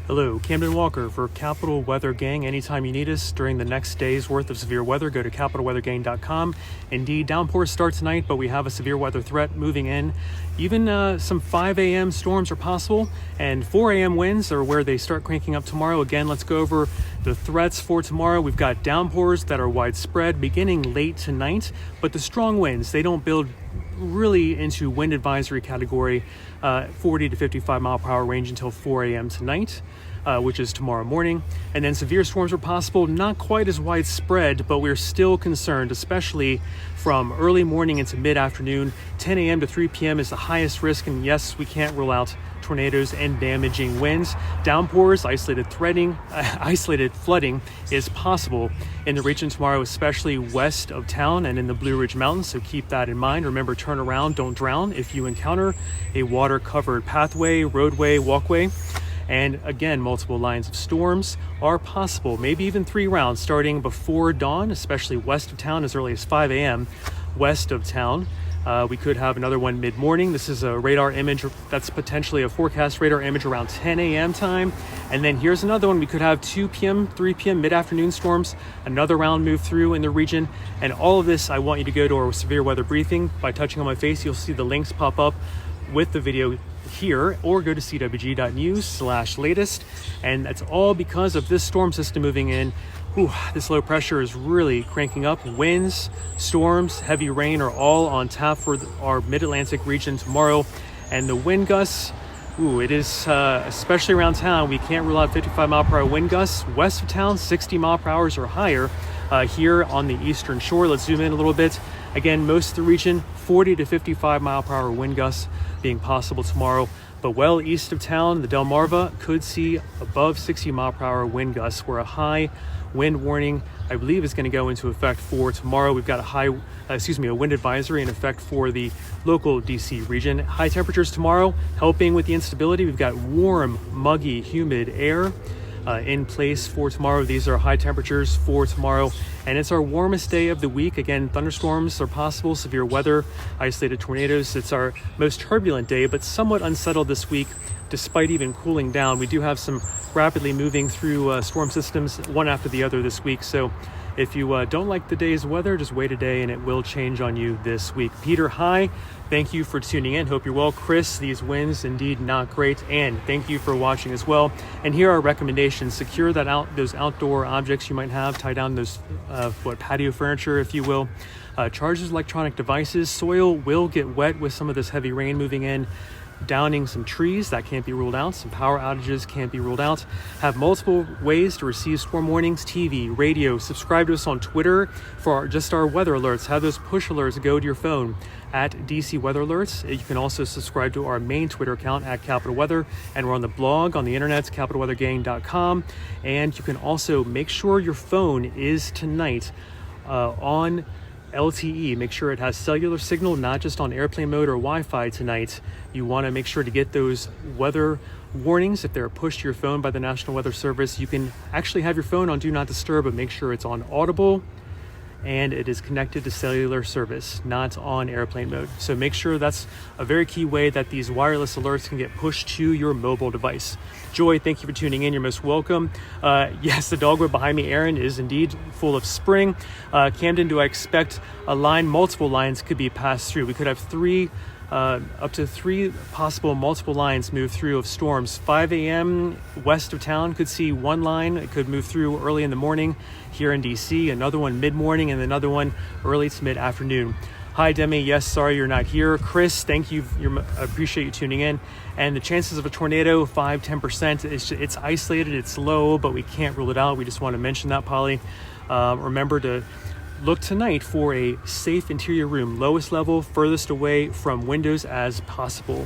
Hello, Camden Walker for Capital Weather Gang. Anytime you need us during the next day's worth of severe weather, go to capitalweathergang.com. Indeed, downpours start tonight, but we have a severe weather threat moving in. Even some 5 a.m. storms are possible, and 4 a.m. winds are where they start cranking up tomorrow. Again, let's go over the threats for tomorrow. We've got downpours that are widespread beginning late tonight, but the strong winds, they don't build really into wind advisory category, 40 to 55 mile per hour range until 4 a.m. tonight, which is tomorrow morning. And then severe storms are possible, not quite as widespread, but we're still concerned, especially from early morning into mid-afternoon. 10 a.m. to 3 p.m. is the highest risk, and yes, we can't rule out tornadoes and damaging winds. Downpours, isolated flooding is possible in the region tomorrow, especially west of town and in the Blue Ridge Mountains, so keep that in mind. Remember, turn around, don't drown if you encounter a water-covered pathway, roadway, walkway. And again, multiple lines of storms are possible, maybe even 3 rounds starting before dawn, especially west of town as early as 5 a.m. west of town. We could have another one mid-morning. This is a radar image that's potentially a forecast radar image around 10 a.m. time. And then here's another one. We could have 2 p.m., 3 p.m. mid-afternoon storms, another round move through in the region. And all of this, I want you to go to our severe weather briefing. By touching on my face, you'll see the links pop up with the video here, or go to CWG.news/latest. And that's all because of this storm system moving in. This low pressure is really cranking up. Winds, storms, heavy rain are all on tap for our mid-Atlantic region tomorrow. And the wind gusts, it is especially around town. We can't rule out 55 mile per hour wind gusts. West of town, 60 mile per hour or higher. Here on the eastern shore, let's zoom in a little bit. Again, most of the region, 40 to 55 mile per hour wind gusts being possible tomorrow. But well east of town, the Delmarva could see above 60 mile per hour wind gusts, where a high wind warning, I believe, is going to go into effect for tomorrow. We've got a wind advisory in effect for the local DC region. High temperatures tomorrow helping with the instability. We've got warm, muggy, humid air in place for tomorrow. These are high temperatures for tomorrow, and it's our warmest day of the week. Again, thunderstorms are possible, severe weather, isolated tornadoes. It's our most turbulent day, but somewhat unsettled this week. Despite even cooling down, we do have some rapidly moving through storm systems, one after the other this week. So if you don't like the day's weather, just wait a day and it will change on you this week. Peter, hi. Thank you for tuning in. Hope you're well. Chris, these winds indeed not great. And thank you for watching as well. And here are recommendations. Secure those outdoor objects you might have. Tie down those patio furniture, if you will. Charge those electronic devices. Soil will get wet with some of this heavy rain moving in. Downing some trees, that can't be ruled out. Some power outages can't be ruled out. Have multiple ways to receive storm warnings: TV, radio. Subscribe to us on Twitter for our weather alerts. Have those push alerts go to your phone at DC Weather Alerts. You can also subscribe to our main Twitter account at Capital Weather, and we're on the blog on the internet, capitalweathergang.com. And you can also make sure your phone is tonight on LTE. Make sure it has cellular signal, not just on airplane mode or Wi-Fi tonight. You want to make sure to get those weather warnings if they're pushed to your phone by the National Weather Service. You can actually have your phone on Do Not Disturb, but make sure it's on Audible and it is connected to cellular service, not on airplane mode. So make sure that's a very key way that these wireless alerts can get pushed to your mobile device. Joy, thank you for tuning in. You're most welcome. Yes, the dogwood behind me, Aaron, is indeed full of spring. Camden, do I expect multiple lines could be passed through? We could have up to 3 possible multiple lines move through of storms. 5 a.m. west of town could see 1 line. It could move through early in the morning here in DC, another one mid-morning, and another one early to mid-afternoon. Hi, Demi. Yes, sorry you're not here. Chris, thank you. I appreciate you tuning in. And the chances of a tornado, 5-10%. It's isolated, it's low, but we can't rule it out. We just want to mention that, Polly. Remember to look tonight for a safe interior room, lowest level, furthest away from windows as possible.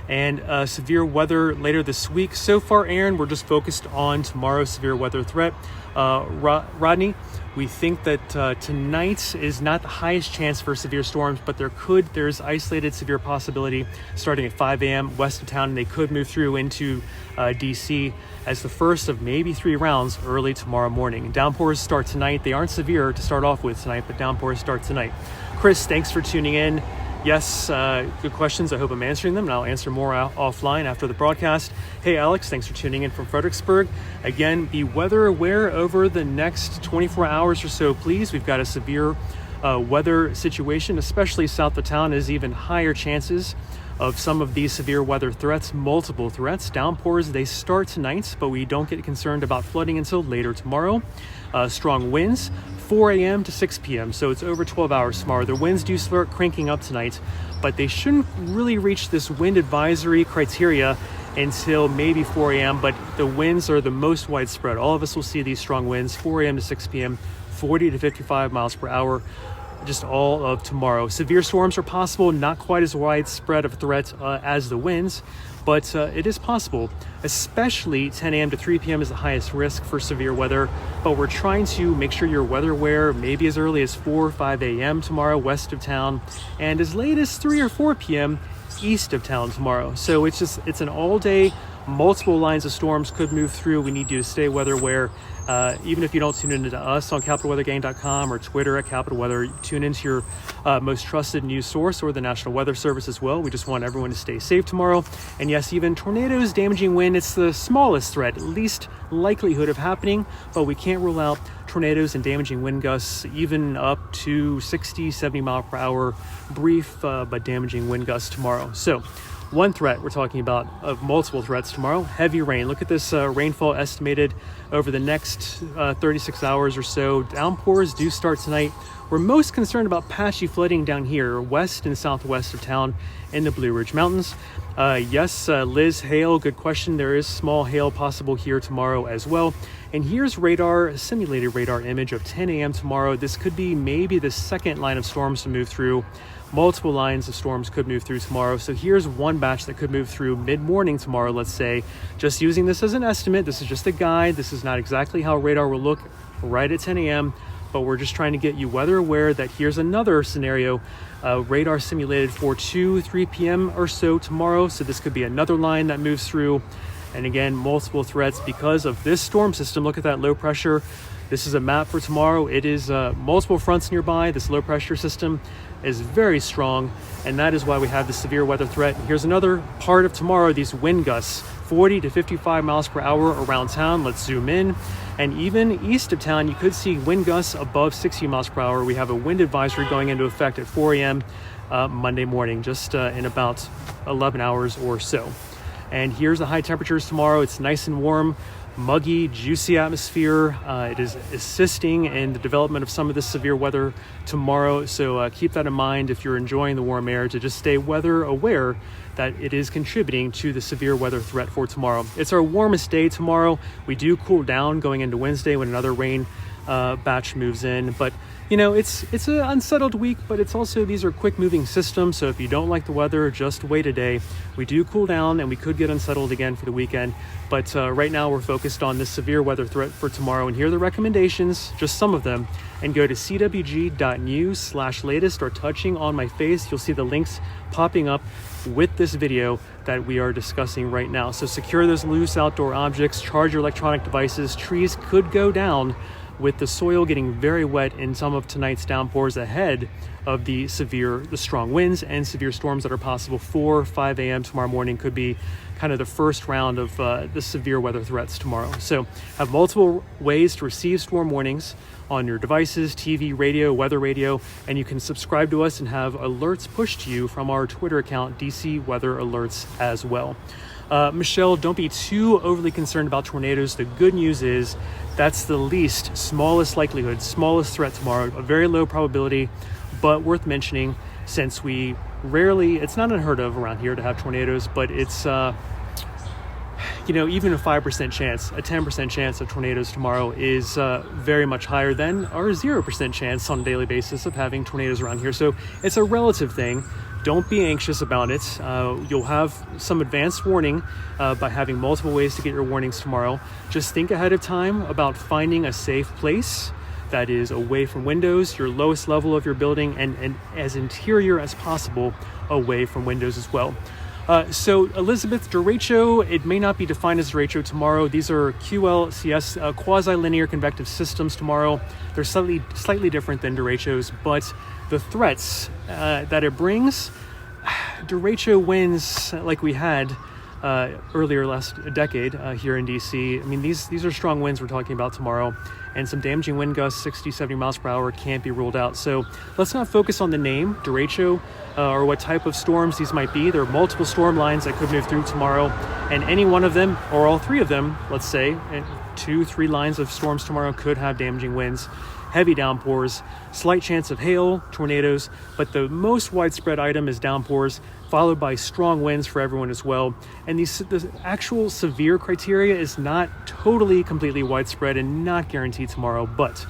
And severe weather later this week. So far, Aaron, we're just focused on tomorrow's severe weather threat. Rodney, we think that tonight is not the highest chance for severe storms, but there's isolated severe possibility starting at 5 a.m. west of town, and they could move through into DC as the first of maybe 3 rounds early tomorrow morning. Downpours start tonight. They aren't severe to start off with tonight, but downpours start tonight. Chris, thanks for tuning in. Yes, good questions. I hope I'm answering them, and I'll answer more offline after the broadcast. Hey, Alex, thanks for tuning in from Fredericksburg. Again, be weather aware over the next 24 hours or so, please. We've got a severe weather situation, especially south of town, is even higher chances of some of these severe weather threats, multiple threats. Downpours, they start tonight, but we don't get concerned about flooding until later tomorrow. Strong winds, 4 a.m. to 6 p.m., so it's over 12 hours tomorrow. The winds do start cranking up tonight, but they shouldn't really reach this wind advisory criteria until maybe 4 a.m., but the winds are the most widespread. All of us will see these strong winds, 4 a.m. to 6 p.m., 40 to 55 miles per hour, just all of tomorrow. Severe storms are possible, not quite as widespread of a threat as the winds, but it is possible, especially 10 a.m. to 3 p.m. is the highest risk for severe weather. But we're trying to make sure you're weather aware maybe as early as 4 or 5 a.m. tomorrow west of town, and as late as 3 or 4 p.m. east of town tomorrow. So it's an all day. Multiple lines of storms could move through. We need you to stay weather aware. Even if you don't tune into us on capitalweathergang.com or Twitter at Capital Weather, tune into your most trusted news source or the National Weather Service as well. We just want everyone to stay safe tomorrow. And yes, even tornadoes, damaging wind, it's the smallest threat, least likelihood of happening, but we can't rule out tornadoes and damaging wind gusts, even up to 60, 70 mile per hour, brief but damaging wind gusts tomorrow. So one threat we're talking about of multiple threats tomorrow, heavy rain. Look at this rainfall estimated over the next 36 hours or so. Downpours do start tonight. We're most concerned about patchy flooding down here, west and southwest of town in the Blue Ridge Mountains. Yes, Liz, hail, good question. There is small hail possible here tomorrow as well. And here's radar, simulated radar image of 10 a.m. tomorrow. This could be maybe the second line of storms to move through. Multiple lines of storms could move through tomorrow. So here's one batch that could move through mid-morning tomorrow, let's say. Just using this as an estimate. This is just a guide. This is not exactly how radar will look right at 10 a.m., but we're just trying to get you weather aware that here's another scenario, radar simulated for 2, 3 p.m. or so tomorrow. So this could be another line that moves through. And again, multiple threats because of this storm system. Look at that low pressure. This is a map for tomorrow. It is multiple fronts nearby. This low pressure system is very strong, and that is why we have the severe weather threat. Here's another part of tomorrow, these wind gusts, 40 to 55 miles per hour around town. Let's zoom in. And even east of town, you could see wind gusts above 60 miles per hour. We have a wind advisory going into effect at 4 a.m. Monday morning, just in about 11 hours or so. And here's the high temperatures tomorrow. It's nice and warm, muggy, juicy atmosphere. It is assisting in the development of some of this severe weather tomorrow. So keep that in mind if you're enjoying the warm air, to just stay weather aware that it is contributing to the severe weather threat for tomorrow. It's our warmest day tomorrow. We do cool down going into Wednesday when another rain batch moves in, but you know, it's an unsettled week, but it's also, these are quick moving systems. So if you don't like the weather, just wait a day. We do cool down and we could get unsettled again for the weekend. But right now we're focused on this severe weather threat for tomorrow. And here are the recommendations, just some of them. And go to CWG.news/latest or touching on my face. You'll see the links popping up with this video that we are discussing right now. So secure those loose outdoor objects, charge your electronic devices. Trees could go down with the soil getting very wet in some of tonight's downpours ahead of the strong winds and severe storms that are possible. 4, 5 a.m. tomorrow morning could be kind of the first round of the severe weather threats tomorrow. So have multiple ways to receive storm warnings on your devices, TV, radio, weather radio, and you can subscribe to us and have alerts pushed to you from our Twitter account, DC Weather Alerts as well. Michelle, don't be too overly concerned about tornadoes. The good news is that's the smallest likelihood, smallest threat tomorrow, a very low probability, but worth mentioning since we rarely, it's not unheard of around here to have tornadoes, but it's, even a 5% chance, a 10% chance of tornadoes tomorrow is very much higher than our 0% chance on a daily basis of having tornadoes around here. So it's a relative thing. Don't be anxious about it. You'll have some advanced warning by having multiple ways to get your warnings tomorrow. Just think ahead of time about finding a safe place that is away from windows, your lowest level of your building, and as interior as possible away from windows as well. So Elizabeth, derecho, it may not be defined as derecho tomorrow. These are QLCS, quasi-linear convective systems tomorrow. They're slightly different than derechos, but the threats that it brings, derecho winds like we had earlier last decade here in DC. I mean, these are strong winds we're talking about tomorrow, and some damaging wind gusts, 60, 70 miles per hour, can't be ruled out. So let's not focus on the name, derecho, or what type of storms these might be. There are multiple storm lines that could move through tomorrow, and any one of them, or all three of them, let's say, 2-3 lines of storms tomorrow could have damaging winds, heavy downpours, slight chance of hail, tornadoes, but the most widespread item is downpours, followed by strong winds for everyone as well. And the actual severe criteria is not totally completely widespread and not guaranteed tomorrow, but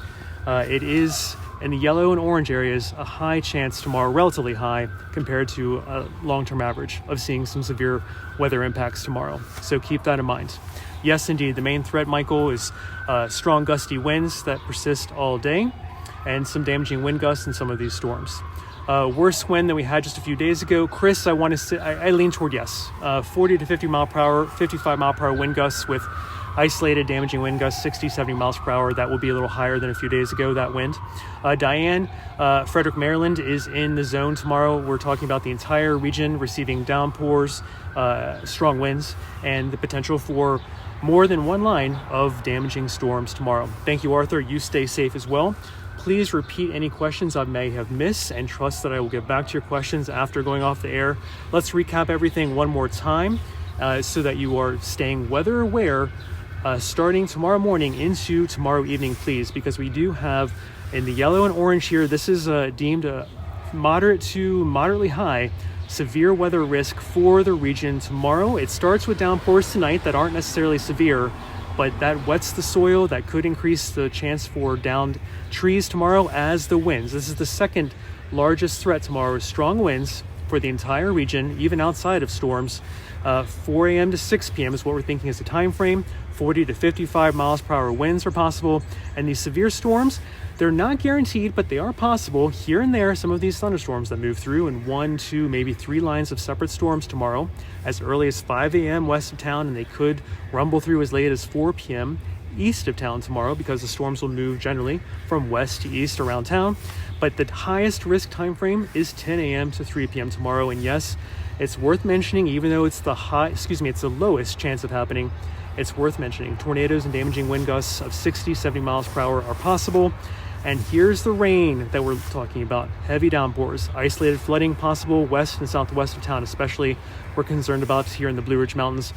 it is in the yellow and orange areas a high chance tomorrow, relatively high compared to a long-term average of seeing some severe weather impacts tomorrow. So keep that in mind. Yes, indeed, the main threat, Michael, is strong gusty winds that persist all day and some damaging wind gusts in some of these storms. Worse wind than we had just a few days ago. Chris, I lean toward yes. 40 to 50 mile per hour, 55 mile per hour wind gusts with isolated damaging wind gusts, 60, 70 miles per hour. That will be a little higher than a few days ago, that wind. Diane, Frederick, Maryland is in the zone tomorrow. We're talking about the entire region receiving downpours, strong winds, and the potential for more than one line of damaging storms tomorrow. Thank you, Arthur. You stay safe as well. Please repeat any questions I may have missed and trust that I will get back to your questions after going off the air. Let's recap everything one more time so that you are staying weather aware starting tomorrow morning into tomorrow evening, please, because we do have in the yellow and orange here, this is deemed a moderate to moderately high severe weather risk for the region tomorrow. It starts with downpours tonight that aren't necessarily severe, but that wets the soil. That could increase the chance for downed trees tomorrow as the winds. This is the second largest threat tomorrow, strong winds for the entire region, even outside of storms. 4 a.m. to 6 p.m. is what we're thinking is the time frame. 40 to 55 miles per hour winds are possible. And these severe storms, they're not guaranteed, but they are possible. Here and there, some of these thunderstorms that move through in 1, 2, maybe 3 lines of separate storms tomorrow, as early as 5 a.m. west of town, and they could rumble through as late as 4 p.m. east of town tomorrow, because the storms will move generally from west to east around town. But the highest risk time frame is 10 a.m. to 3 p.m. tomorrow. And yes, it's worth mentioning, even though it's it's the lowest chance of happening, it's worth mentioning tornadoes and damaging wind gusts of 60, 70 miles per hour are possible. And here's the rain that we're talking about. Heavy downpours, isolated flooding possible west and southwest of town, especially we're concerned about here in the Blue Ridge Mountains.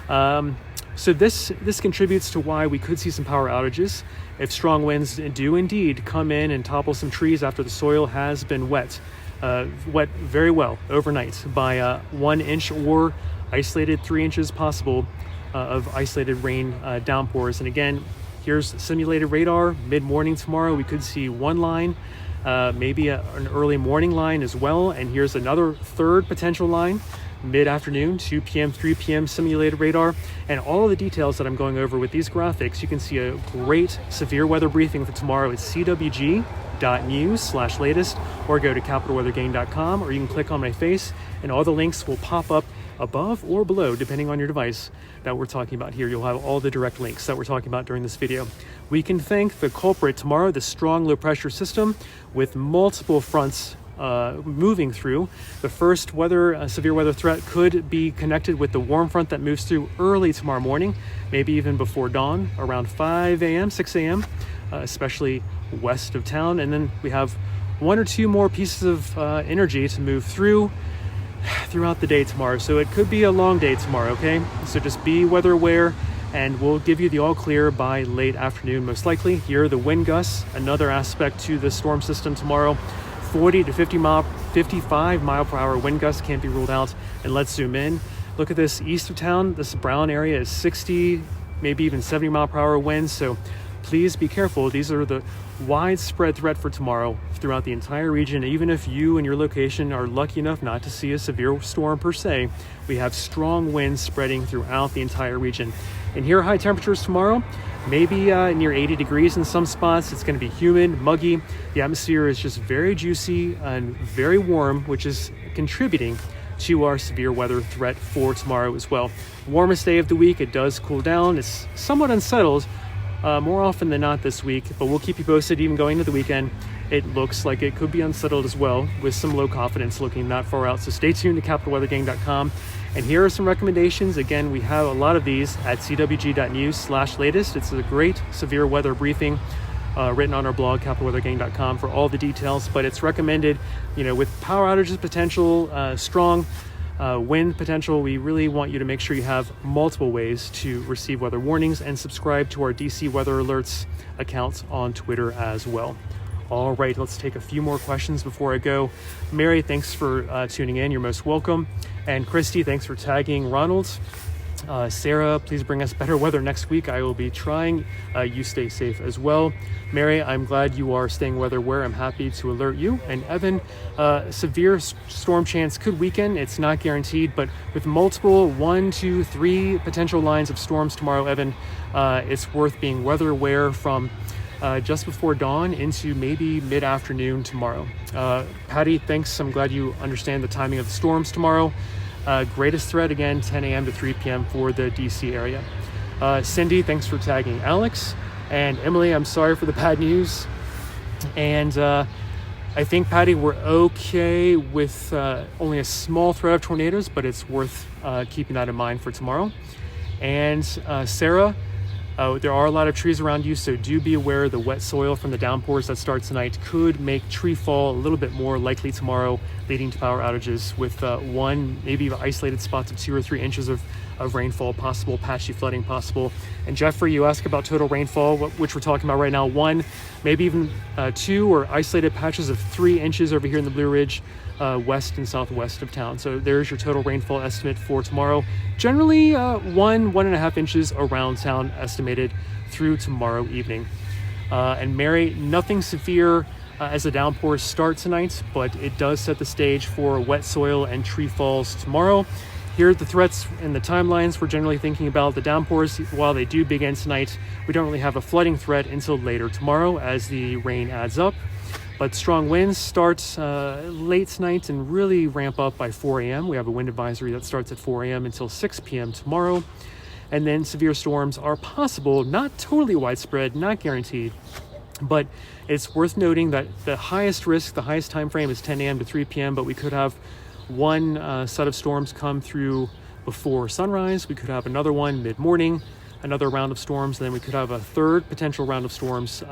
So this contributes to why we could see some power outages if strong winds do indeed come in and topple some trees after the soil has been wet very well overnight by 1 inch or isolated 3 inches possible of isolated rain downpours. And again, here's simulated radar. Mid-morning tomorrow, we could see one line, maybe an early morning line as well. And here's another third potential line, mid-afternoon, 2 p.m., 3 p.m. simulated radar. And all of the details that I'm going over with these graphics, you can see a great severe weather briefing for tomorrow at CWG.news/latest, or go to capitalweathergain.com, or you can click on my face and all the links will pop up above or below, depending on your device that we're talking about here. You'll have all the direct links that we're talking about during this video. We can thank the culprit tomorrow, the strong low pressure system with multiple fronts moving through. The first severe weather threat could be connected with the warm front that moves through early tomorrow morning, maybe even before dawn, around 5 a.m., 6 a.m., especially west of town. And then we have 1 or 2 more pieces of energy to move throughout the day tomorrow. So it could be a long day tomorrow, okay? So just be weather aware, and we'll give you the all clear by late afternoon, most likely. Here are the wind gusts, another aspect to the storm system tomorrow. 40 to 55 mile per hour wind gusts can't be ruled out. And let's zoom in. Look at this east of town. This brown area is 60, maybe even 70 mile per hour winds. So please be careful. These are the widespread threat for tomorrow throughout the entire region. Even if you and your location are lucky enough not to see a severe storm per se, we have strong winds spreading throughout the entire region. And here are high temperatures tomorrow, maybe near 80 degrees in some spots. It's going to be humid, muggy. The atmosphere is just very juicy and very warm, which is contributing to our severe weather threat for tomorrow as well. Warmest day of the week. It does cool down. It's somewhat unsettled more often than not this week, but we'll keep you posted even going into the weekend. It looks like it could be unsettled as well, with some low confidence looking not far out. So stay tuned to CapitalWeatherGang.com. And here are some recommendations. Again, we have a lot of these at CWG.news/latest. It's a great severe weather briefing written on our blog, CapitalWeatherGang.com, for all the details. But it's recommended, with power outages potential, strong wind potential, we really want you to make sure you have multiple ways to receive weather warnings, and subscribe to our DC Weather Alerts accounts on Twitter as well. All right, let's take a few more questions before I go. Mary, thanks for tuning in. You're most welcome. And Christy, thanks for tagging Ronald. Sarah, please bring us better weather next week. I will be trying. You stay safe as well. Mary, I'm glad you are staying weather aware. I'm happy to alert you. And Evan, severe storm chance could weaken. It's not guaranteed, but with multiple 1, 2, 3 potential lines of storms tomorrow, Evan, it's worth being weather aware from just before dawn into maybe mid-afternoon tomorrow. Patty, thanks. I'm glad you understand the timing of the storms tomorrow. Greatest threat, again, 10 a.m. to 3 p.m. for the DC area. Cindy, thanks for tagging Alex. And Emily, I'm sorry for the bad news. And I think, Patty, we're okay with only a small threat of tornadoes, but it's worth keeping that in mind for tomorrow. And Sarah, there are a lot of trees around you, so do be aware the wet soil from the downpours that start tonight could make tree fall a little bit more likely tomorrow, leading to power outages with one, maybe isolated spots of 2 or 3 inches of rainfall possible, patchy flooding possible. And Jeffrey, you asked about total rainfall, which we're talking about right now. 1, maybe even 2 or isolated patches of 3 inches over here in the Blue Ridge, west and southwest of town. So there's your total rainfall estimate for tomorrow. Generally 1.5 inches around town estimated through tomorrow evening. And Mary, nothing severe as the downpours start tonight, but it does set the stage for wet soil and tree falls tomorrow. Here are the threats and the timelines we're generally thinking about. The downpours, while they do begin tonight, we don't really have a flooding threat until later tomorrow as the rain adds up. But strong winds start late tonight and really ramp up by 4 a.m. We have a wind advisory that starts at 4 a.m. until 6 p.m. tomorrow. And then severe storms are possible, not totally widespread, not guaranteed. But it's worth noting that the highest risk, the highest time frame is 10 a.m. to 3 p.m. But we could have one set of storms come through before sunrise. We could have another one mid-morning, another round of storms, and then we could have a third potential round of storms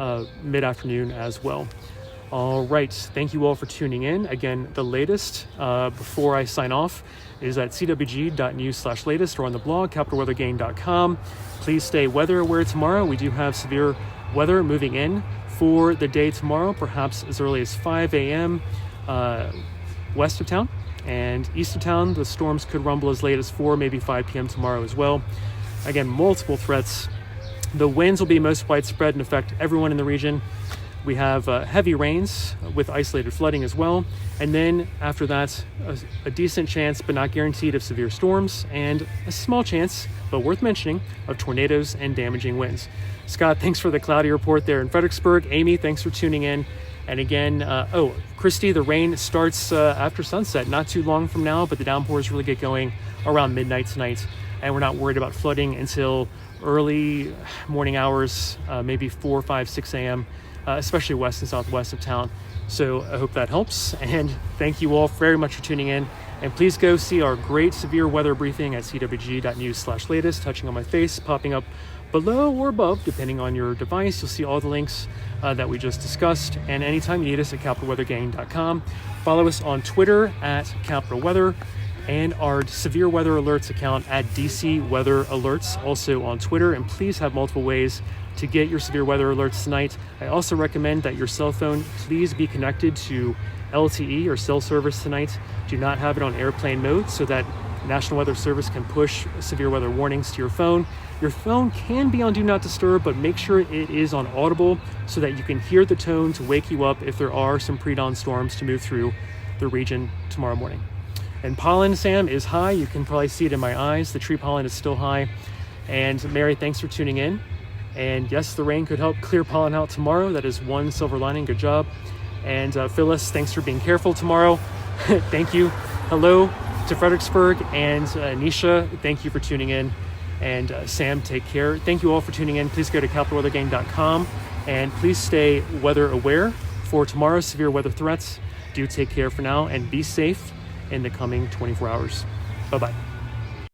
mid-afternoon as well. All right, thank you all for tuning in. Again, the latest before I sign off is at CWG.news/latest or on the blog, CapitalWeatherGang.com. Please stay weather aware tomorrow. We do have severe weather moving in for the day tomorrow, perhaps as early as 5 a.m. West of town, and east of town, the storms could rumble as late as 4, maybe 5 p.m. tomorrow as well. Again, multiple threats. The winds will be most widespread and affect everyone in the region. We have heavy rains with isolated flooding as well. And then after that, a decent chance, but not guaranteed, of severe storms, and a small chance, but worth mentioning, of tornadoes and damaging winds. Scott, thanks for the cloudy report there in Fredericksburg. Amy, thanks for tuning in. And again, Christy, the rain starts after sunset, not too long from now, but the downpours really get going around midnight tonight. And we're not worried about flooding until early morning hours, maybe 4, 5, 6 a.m., especially west and southwest of town. So I hope that helps. And thank you all very much for tuning in. And please go see our great severe weather briefing at CWG.news/latest, touching on my face, popping up below or above, depending on your device. You'll see all the links that we just discussed. And anytime you need us at CapitalWeatherGang.com. Follow us on Twitter at Capital Weather, and our severe weather alerts account at DC Weather Alerts, also on Twitter. And please have multiple ways to get your severe weather alerts tonight. I also recommend that your cell phone please be connected to LTE or cell service tonight. Do not have it on airplane mode so that National Weather Service can push severe weather warnings to your phone. Your phone can be on Do Not Disturb, but make sure it is on audible so that you can hear the tone to wake you up if there are some pre-dawn storms to move through the region tomorrow morning. And pollen, Sam, is high. You can probably see it in my eyes. The tree pollen is still high. And Mary, thanks for tuning in. And yes, the rain could help clear pollen out tomorrow. That is one silver lining. Good job. And Phyllis, thanks for being careful tomorrow. Thank you. Hello to Fredericksburg. And Nisha, thank you for tuning in. And Sam, take care. Thank you all for tuning in. Please go to capitalweathergang.com and please stay weather aware for tomorrow's severe weather threats. Do take care for now and be safe in the coming 24 hours. Bye-bye.